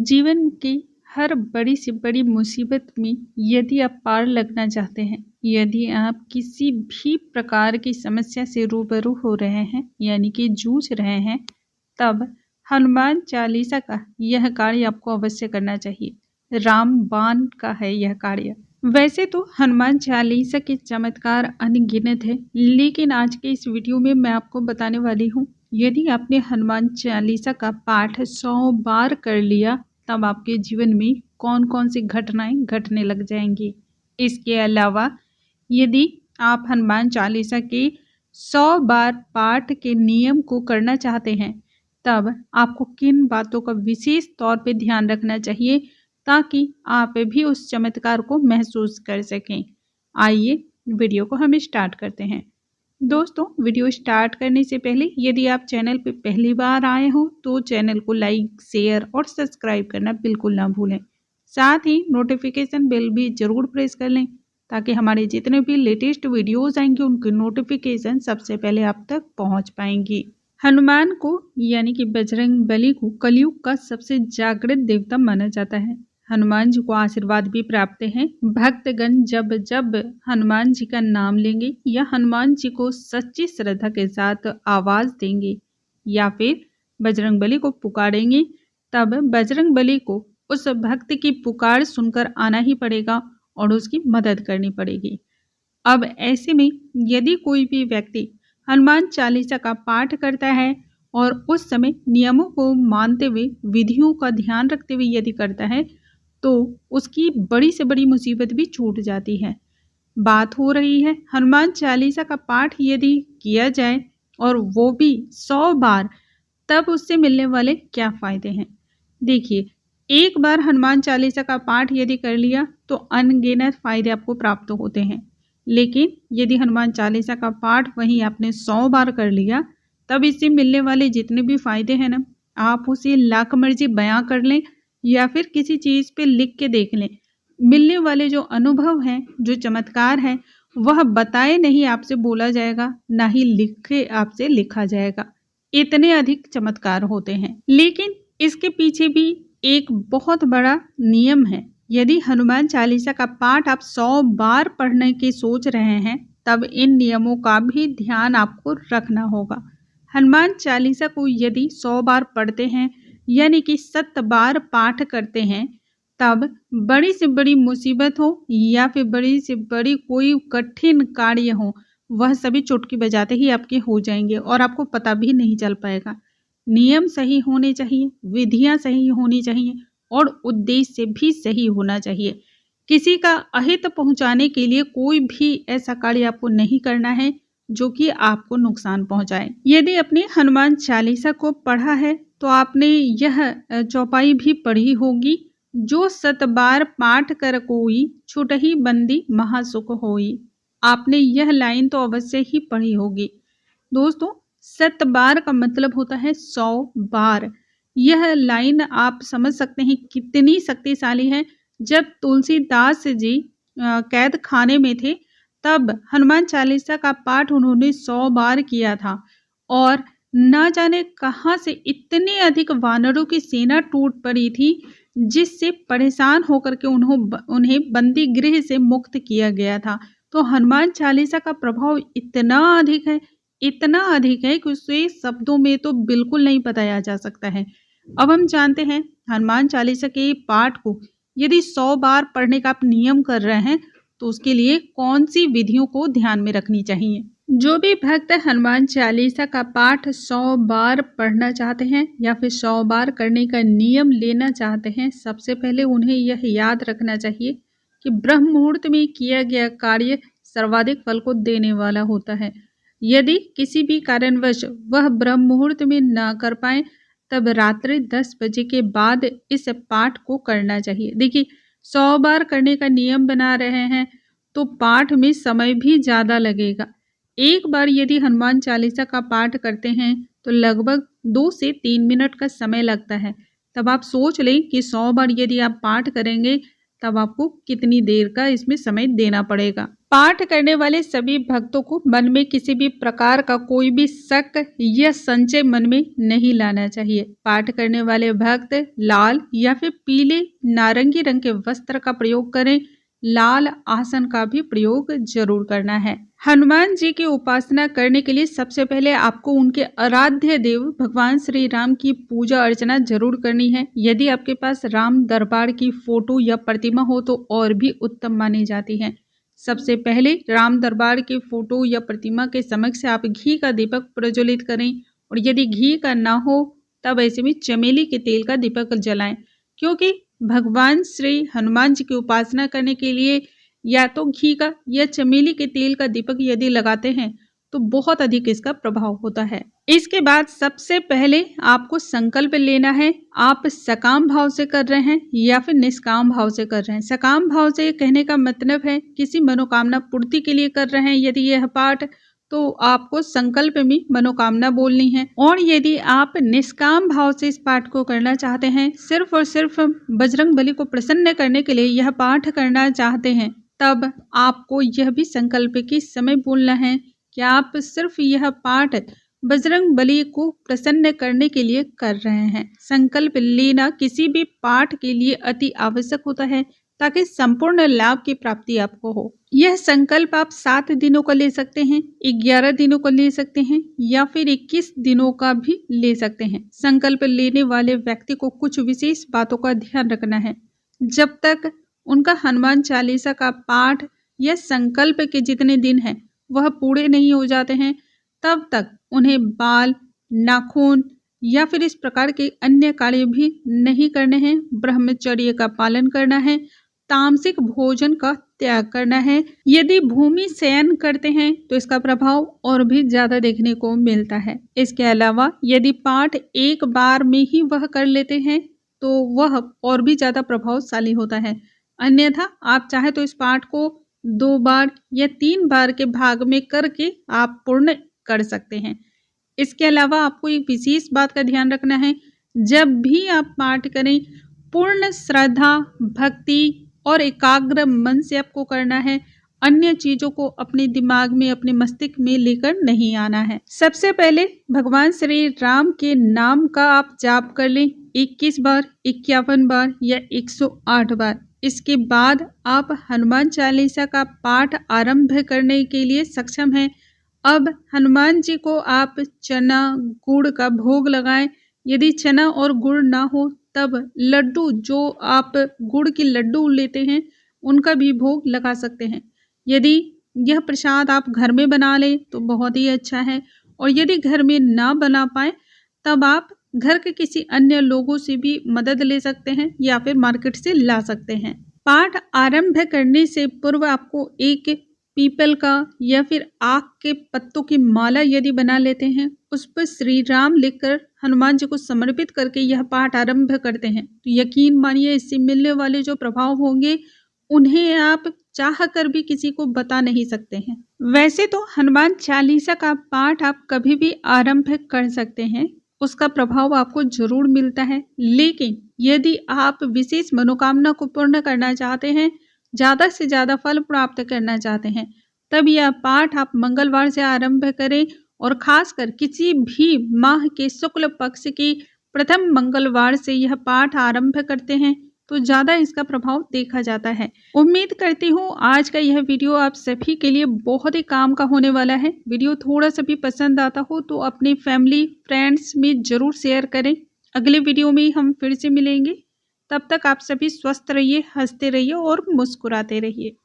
जीवन की हर बड़ी से बड़ी मुसीबत में यदि आप पार लगना चाहते हैं, यदि आप किसी भी प्रकार की समस्या से रूबरू हो रहे हैं यानी कि जूझ रहे हैं, तब हनुमान चालीसा का यह कार्य आपको अवश्य करना चाहिए। रामबाण का है यह कार्य। वैसे तो हनुमान चालीसा के चमत्कार अनगिनत है, लेकिन आज के इस वीडियो में मैं आपको बताने वाली हूँ, यदि आपने हनुमान चालीसा का पाठ 100 बार कर लिया तब आपके जीवन में कौन कौन सी घटनाएं घटने लग जाएंगी। इसके अलावा यदि आप हनुमान चालीसा के 100 बार पाठ के नियम को करना चाहते हैं, तब आपको किन बातों का विशेष तौर पे ध्यान रखना चाहिए ताकि आप भी उस चमत्कार को महसूस कर सकें। आइए वीडियो को हम स्टार्ट करते हैं। दोस्तों, वीडियो स्टार्ट करने से पहले यदि आप चैनल पे पहली बार आए हो तो चैनल को लाइक, शेयर और सब्सक्राइब करना बिल्कुल ना भूलें। साथ ही नोटिफिकेशन बेल भी ज़रूर प्रेस कर लें ताकि हमारे जितने भी लेटेस्ट वीडियोस आएंगे उनकी नोटिफिकेशन सबसे पहले आप तक पहुंच पाएंगी। हनुमान को यानी कि बजरंग बली को कलयुग का सबसे जागृत देवता माना जाता है। हनुमान जी को आशीर्वाद भी प्राप्त है। भक्तगण जब जब हनुमान जी का नाम लेंगे या हनुमान जी को सच्ची श्रद्धा के साथ आवाज देंगे या फिर बजरंग बली को पुकारेंगे, तब बजरंग बली को उस भक्त की पुकार सुनकर आना ही पड़ेगा और उसकी मदद करनी पड़ेगी। अब ऐसे में यदि कोई भी व्यक्ति हनुमान चालीसा का पाठ करता है और उस समय नियमों को मानते हुए, विधियों का ध्यान रखते हुए यदि करता है, तो उसकी बड़ी से बड़ी मुसीबत भी छूट जाती है। बात हो रही है हनुमान चालीसा का पाठ यदि किया जाए और वो भी 100 बार, तब उससे मिलने वाले क्या फ़ायदे हैं। देखिए, एक बार हनुमान चालीसा का पाठ यदि कर लिया तो अनगिनत फ़ायदे आपको प्राप्त होते हैं, लेकिन यदि हनुमान चालीसा का पाठ वहीं आपने 100 बार कर लिया, तब इससे मिलने वाले जितने भी फ़ायदे हैं ना, आप उसे लाख मर्जी बयां कर लें या फिर किसी चीज़ पे लिख के देख लें, मिलने वाले जो अनुभव हैं, जो चमत्कार हैं, वह बताए नहीं आपसे बोला जाएगा, ना ही लिखे आपसे लिखा जाएगा। इतने अधिक चमत्कार होते हैं। लेकिन इसके पीछे भी एक बहुत बड़ा नियम है। यदि हनुमान चालीसा का पाठ आप 100 बार पढ़ने की सोच रहे हैं, तब इन नियमों का भी ध्यान आपको रखना होगा। हनुमान चालीसा को यदि 100 बार पढ़ते हैं यानी कि 7 बार पाठ करते हैं, तब बड़ी से बड़ी मुसीबत हो या फिर बड़ी से बड़ी कोई कठिन कार्य हो, वह सभी चुटकी बजाते ही आपके हो जाएंगे और आपको पता भी नहीं चल पाएगा। नियम सही होने चाहिए, विधियां सही होनी चाहिए और उद्देश्य भी सही होना चाहिए। किसी का अहित पहुंचाने के लिए कोई भी ऐसा कार्य आपको नहीं करना है जो कि आपको नुकसान पहुंचाए। यदि अपने हनुमान चालीसा को पढ़ा है तो आपने यह चौपाई भी पढ़ी होगी, जो 7 बार पाठ कर कोई छुटहि बंदी महासुख होई। आपने यह लाइन तो अवश्य ही पढ़ी होगी। दोस्तों, 7 बार का मतलब होता है 100 बार। यह लाइन आप समझ सकते हैं कितनी शक्तिशाली है। जब तुलसीदास जी कैद खाने में थे, तब हनुमान चालीसा का पाठ उन्होंने 100 बार किया था और न जाने कहां से इतने अधिक वानरों की सेना टूट पड़ी थी, जिससे परेशान होकर के उन्हें बंदी गृह से मुक्त किया गया था। तो हनुमान चालीसा का प्रभाव इतना अधिक है, इतना अधिक है कि उसे शब्दों में तो बिल्कुल नहीं बताया जा सकता है। अब हम जानते हैं हनुमान चालीसा के पाठ को यदि 100 बार पढ़ने का आप नियम कर रहे हैं, तो उसके लिए कौन सी विधियों को ध्यान में रखनी चाहिए। जो भी भक्त हनुमान चालीसा का पाठ 100 बार पढ़ना चाहते हैं या फिर 100 बार करने का नियम लेना चाहते हैं, सबसे पहले उन्हें यह याद रखना चाहिए कि ब्रह्म मुहूर्त में किया गया कार्य सर्वाधिक फल को देने वाला होता है। यदि किसी भी कारणवश वह ब्रह्म मुहूर्त में न कर पाए, तब रात्रि 10 बजे के बाद इस पाठ को करना चाहिए। देखिए, 100 बार करने का नियम बना रहे हैं तो पाठ में समय भी ज़्यादा लगेगा। एक बार यदि हनुमान चालीसा का पाठ करते हैं तो लगभग 2 से 3 मिनट का समय लगता है। तब आप सोच लें कि 100 बार यदि आप पाठ करेंगे, तब आपको कितनी देर का इसमें समय देना पड़ेगा। पाठ करने वाले सभी भक्तों को मन में किसी भी प्रकार का कोई भी शक या संशय मन में नहीं लाना चाहिए। पाठ करने वाले भक्त लाल या फिर पीले नारंगी रंग के वस्त्र का प्रयोग करें। लाल आसन का भी प्रयोग जरूर करना है। हनुमान जी की उपासना करने के लिए सबसे पहले आपको उनके आराध्य देव भगवान श्री राम की पूजा अर्चना जरूर करनी है। यदि आपके पास राम दरबार की फोटो या प्रतिमा हो तो और भी उत्तम मानी जाती है। सबसे पहले राम दरबार की फोटो या प्रतिमा के समक्ष आप घी का दीपक प्रज्वलित करें, और यदि घी का ना हो तब ऐसे में चमेली के तेल का दीपक जलाएं, क्योंकि भगवान श्री हनुमान जी की उपासना करने के लिए या तो घी का या चमेली के तेल का दीपक यदि लगाते हैं तो बहुत अधिक इसका प्रभाव होता है। इसके बाद सबसे पहले आपको संकल्प लेना है, आप सकाम भाव से कर रहे हैं या फिर निष्काम भाव से कर रहे हैं। सकाम भाव से कहने का मतलब है किसी मनोकामना पूर्ति के लिए कर रहे हैं यदि यह पाठ, तो आपको संकल्प में मनोकामना बोलनी है। और यदि आप निष्काम भाव से इस पाठ को करना चाहते हैं, सिर्फ और सिर्फ बजरंग बली को प्रसन्न करने के लिए यह पाठ करना चाहते हैं, तब आपको यह भी संकल्प के समय बोलना है कि आप सिर्फ यह पाठ बजरंग बली को प्रसन्न करने के लिए कर रहे हैं। संकल्प लेना किसी भी पाठ के लिए अति आवश्यक होता है ताकि संपूर्ण लाभ की प्राप्ति आपको हो। यह संकल्प आप 7 दिनों का ले सकते हैं, 11 दिनों का ले सकते हैं या फिर 21 दिनों का भी ले सकते हैं। संकल्प लेने वाले व्यक्ति को कुछ विशेष बातों का ध्यान रखना है। जब तक उनका हनुमान चालीसा का पाठ या संकल्प के जितने दिन हैं वह पूरे नहीं हो जाते हैं, तब तक उन्हें बाल, नाखून या फिर इस प्रकार के अन्य कार्य भी नहीं करने हैं। ब्रह्मचर्य का पालन करना है, तामसिक भोजन का त्याग करना है। यदि भूमि शयन करते हैं तो इसका प्रभाव और भी ज्यादा देखने को मिलता है। इसके अलावा यदि पाठ एक बार में ही वह कर लेते हैं तो वह और भी ज्यादा प्रभावशाली होता है। अन्यथा आप चाहे तो इस पाठ को 2 बार या 3 बार के भाग में करके आप पूर्ण कर सकते हैं। इसके अलावा आपको एक विशेष बात का ध्यान रखना है, जब भी आप पाठ करें पूर्ण श्रद्धा, भक्ति और एकाग्र मन से आपको करना है। अन्य चीजों को अपने दिमाग में, अपने मस्तिष्क में लेकर नहीं आना है। सबसे पहले भगवान श्री राम के नाम का आप जाप कर लें 21 बार, 51 बार या 108 बार। इसके बाद आप हनुमान चालीसा का पाठ आरंभ करने के लिए सक्षम हैं। अब हनुमान जी को आप चना गुड़ का भोग लगाएं। यदि चना और गुड़ ना हो तब लड्डू, जो आप गुड़ के लड्डू लेते हैं उनका भी भोग लगा सकते हैं। यदि यह प्रसाद आप घर में बना लें तो बहुत ही अच्छा है, और यदि घर में ना बना पाए तब आप घर के किसी अन्य लोगों से भी मदद ले सकते हैं या फिर मार्केट से ला सकते हैं। पाठ आरंभ करने से पूर्व आपको एक पीपल का या फिर आक के पत्तों की माला यदि बना लेते हैं, उस पर श्री राम लिखकर हनुमान जी को समर्पित करके यह पाठ आरंभ करते हैं तो यकीन मानिए इससे मिलने वाले जो प्रभाव होंगे उन्हें आप चाह कर भी किसी को बता नहीं सकते हैं। वैसे तो हनुमान चालीसा का पाठ आप कभी भी आरंभ कर सकते हैं, उसका प्रभाव आपको जरूर मिलता है। लेकिन यदि आप विशेष मनोकामना को पूर्ण करना चाहते हैं, ज्यादा से ज्यादा फल प्राप्त करना चाहते हैं, तब यह पाठ आप मंगलवार से आरंभ करें, और खासकर किसी भी माह के शुक्ल पक्ष की प्रथम मंगलवार से यह पाठ आरंभ करते हैं तो ज्यादा इसका प्रभाव देखा जाता है। उम्मीद करती हूँ आज का यह वीडियो आप सभी के लिए बहुत ही काम का होने वाला है। वीडियो थोड़ा सा भी पसंद आता हो तो अपने फैमिली फ्रेंड्स में जरूर शेयर करें। अगले वीडियो में हम फिर से मिलेंगे, तब तक आप सभी स्वस्थ रहिए, हंसते रहिए और मुस्कुराते रहिए।